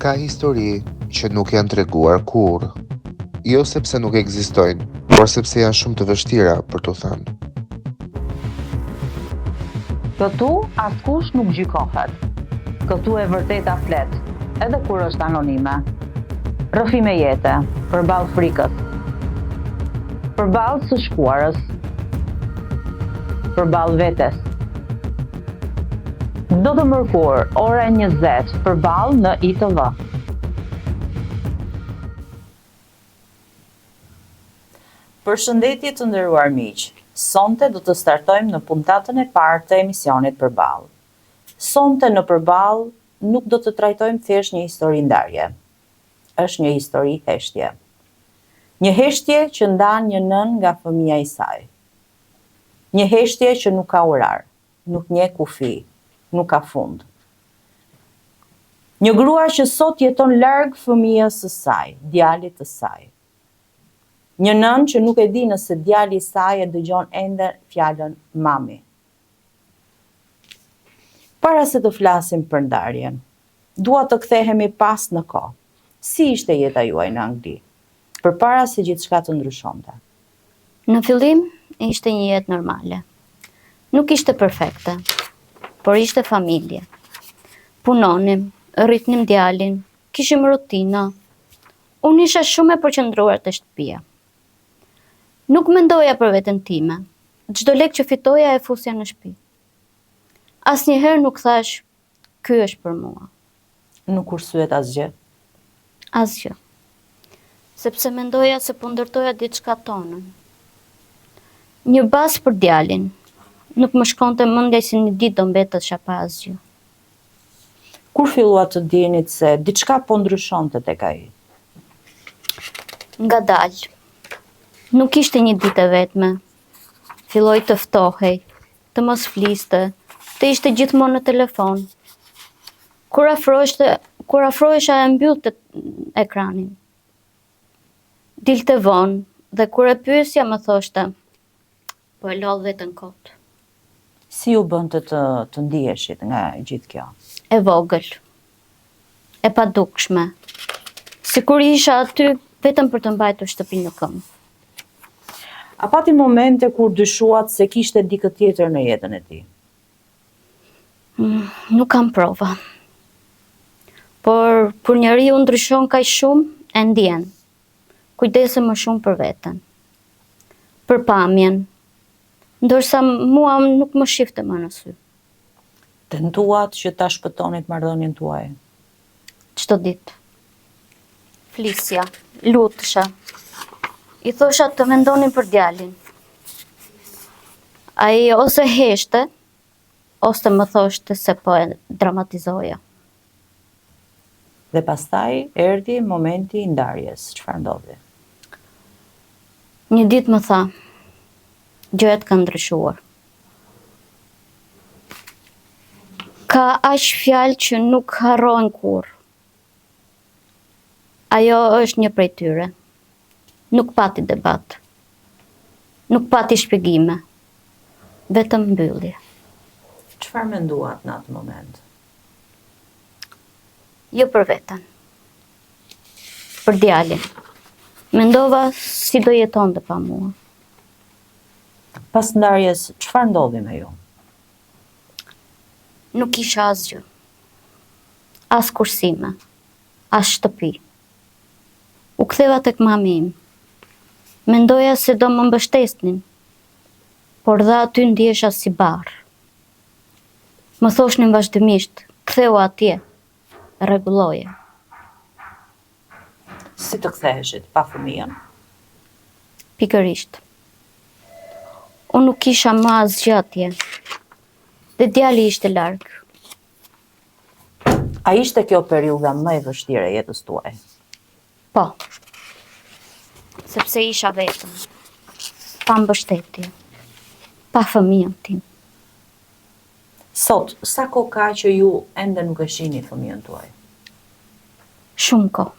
Ka histori që nuk janë treguar kurrë, jo sepse nuk ekzistojnë, por sepse janë shumë të vështira për t'u thënë. Këtu askush nuk gjykohet. Këtu e vërteta flet, edhe kur është anonime. Rrëfime jete, përballë frikës, përballë së shkuarës, përballë vetes. Çdo të mërkur, ora 20, përballë në ITV. Përshëndetje të nderuar miq. Sonte do të startojmë në puntatën e parë të emisionit Përballë. Sonte në Përballë nuk do të trajtojmë thjesht një histori ndarje. Është një histori heshtje. Një heshtje që ndan një nën nga fëmia i saj. Një heshtje që nuk ka orar, nuk njeh kufi, nuk ka fund. Një grua që sot jeton larg fëmijës së saj, djalit të saj. Një nën që nuk e di nëse djali i saj e dëgjon ende fjalën mami. Para se të flasim për ndarjen, dua të kthehemi pas në kohë. Si ishte jeta juaj në Angli, përpara se gjithçka të ndryshonte? Në fillim ishte një jetë normale. Nuk ishte perfekte, por ishte familje. Punonim, rritnim djalin, kishim rutina. Unë isha shumë e përqendruar te shtëpia. Nuk mendoja për veten time. Çdo lek që fitoja e fusja në shtëpi. Asnjëherë nuk thash, ky është për mua. Nuk kursyet asgjë. Asgjë. Sepse mendoja se po ndërtoja diçka tonën. Një bazë për djalin. Nuk më shkonte mendja se një ditë do mbetesha pa asgjë. Kur fillua të dinit se diçka po ndryshonte tek ai? Ngadalë. Nuk ishte një ditë e vetme. Filloi të ftohej, të mos fliste, të ishte gjithmonë në telefon. Kur afrohesha e mbyllte ekranin. Dilte vonë dhe kur e pyesja më thoshte, po e lodh veten kot. Si u bënte të ndiheshit nga gjithë kjo? E vogël, e padukshme, sikur isha aty vetëm për të mbajtur shtëpinë në këmbë. A pati momente kur dyshuat se kishte dikë tjetër në jetën e tij? Nuk kam prova. Por kur njeriu ndryshon kaq shumë, e ndjen. Kujdesem më shumë për veten. Për pamjen. Ndërsa mua nuk më shifte më në sy. Tentuat që ta shpëtonit marrëdhënien tuaj? Çdo ditë. Flisja, lutesha. I thosha të mendonin për djalin. Ai ose heshte, ose më thoshte se po e dramatizoja. Dhe pastaj erdhi momenti i ndarjes. Çfarë ndodhi? Një ditë më tha, gjërat kanë ndryshuar. Ka aq fjalë që nuk harrohen kurrë. Ajo është një prej tyre. Nuk pati debat. Nuk pati shpjegime. Vetëm mbyllje. Çfarë menduat në atë moment? Jo për veten. Për djalin. Mendova si do jetonte pa mua. Pas ndarjes, çfarë ndodhi me ju? Nuk isha asgjë. As kursime. As shtëpi. U ktheva tek mami im. Mendoja se do më mbështesnin, por dha aty ndjesha si barr. Më thoshnin vazhdimisht, ktheu atje, rregulloje. Si të ktheheshit pa fëmijën? Pikërisht. Unë nuk kisha më asgjë atje. Dhe djali ishte larg. A ishte kjo periudha më e vështirë e jetës tuaj? Po. Sepse isha vetëm. Pa mbështetje. Pa fëmijën tim. Sot, sa kohë ka që ju ende nuk e shihni fëmijën tuaj? Shumë kohë.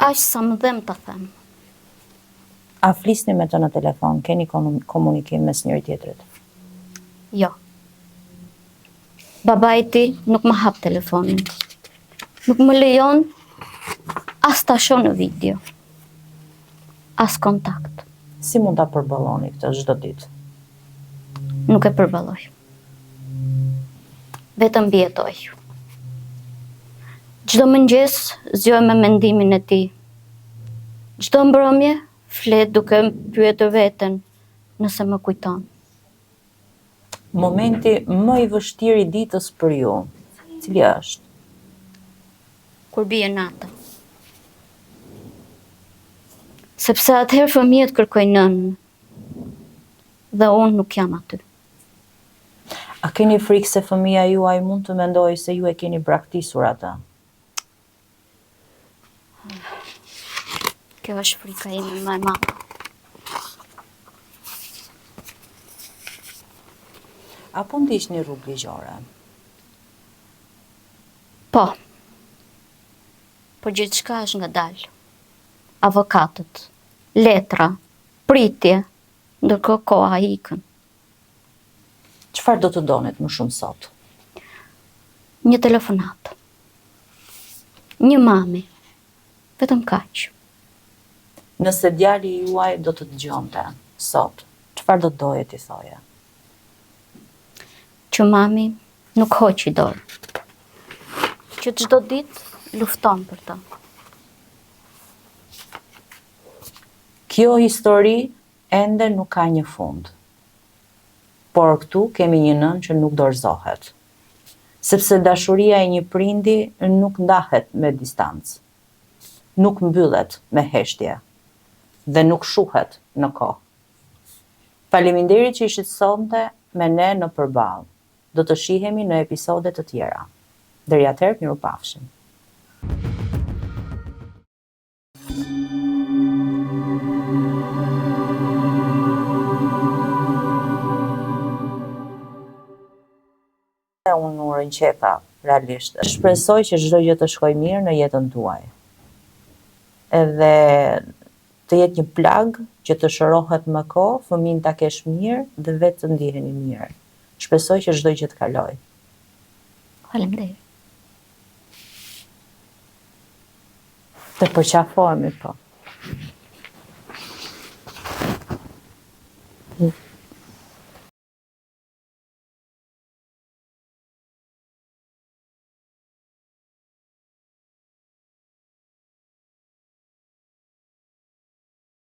Aq sa më dhem ta them. A flisni me të në telefon? Keni komunikim mes njëri tjetrit? Jo. Baba i ti nuk më hap telefonin. Nuk më lejon as ta shoh në video. As kontakt. Si mund ta përballoni këtë çdo ditë? Nuk e përballoj. Vetëm bjetoj. Çdo mëngjes zgjoj me mendimin e tij. Çdo mbrëmje flet duke më pyetur veten nëse më kujton. Momenti më i vështirë i ditës për ju, cili është? Kur bie nata. Sepse atëherë fëmijët kërkojnë nënën dhe unë nuk jam aty. A keni frikë se fëmia juaj mund të mendojë se ju e keni braktisur atë? Kjo është frika ime më e madhe. Apo ndiqni rrugë ligjore? Po. Por gjithçka është ngadalë. Avokatët, letra, pritje, ndërkohë koha ikën. Çfarë do të donit më shumë sot? Një telefonat. Një mami. Vetëm kaq. Nëse djali juaj do të dëgjonte sot, çfarë do doje t'i thoje? Që mami nuk hoqi dorë. Që çdo ditë lufton për ta. Kjo histori ende nuk ka një fund. Por këtu kemi një nën që nuk dorëzohet. Sepse dashuria e një prindi nuk ndahet me distancë. Nuk mbyllet me heshtje dhe nuk shuhet në kohë. Faleminderit që ishit sonte me ne në Përballë. Do të shihemi në episode të tjera. Deri atëherë, mirupafshim. Unë u rënqeta, realisht. Shpresoj që çdo gjë të shkojë mirë në jetën tuaj. Edhe të jetë një plag që të shërohet me kohë, fëmin ta kesh mirë dhe vetë të ndiheni mirë. Shpresoj që çdo gjë të kalojë. Faleminderit. Të përqafohemi po.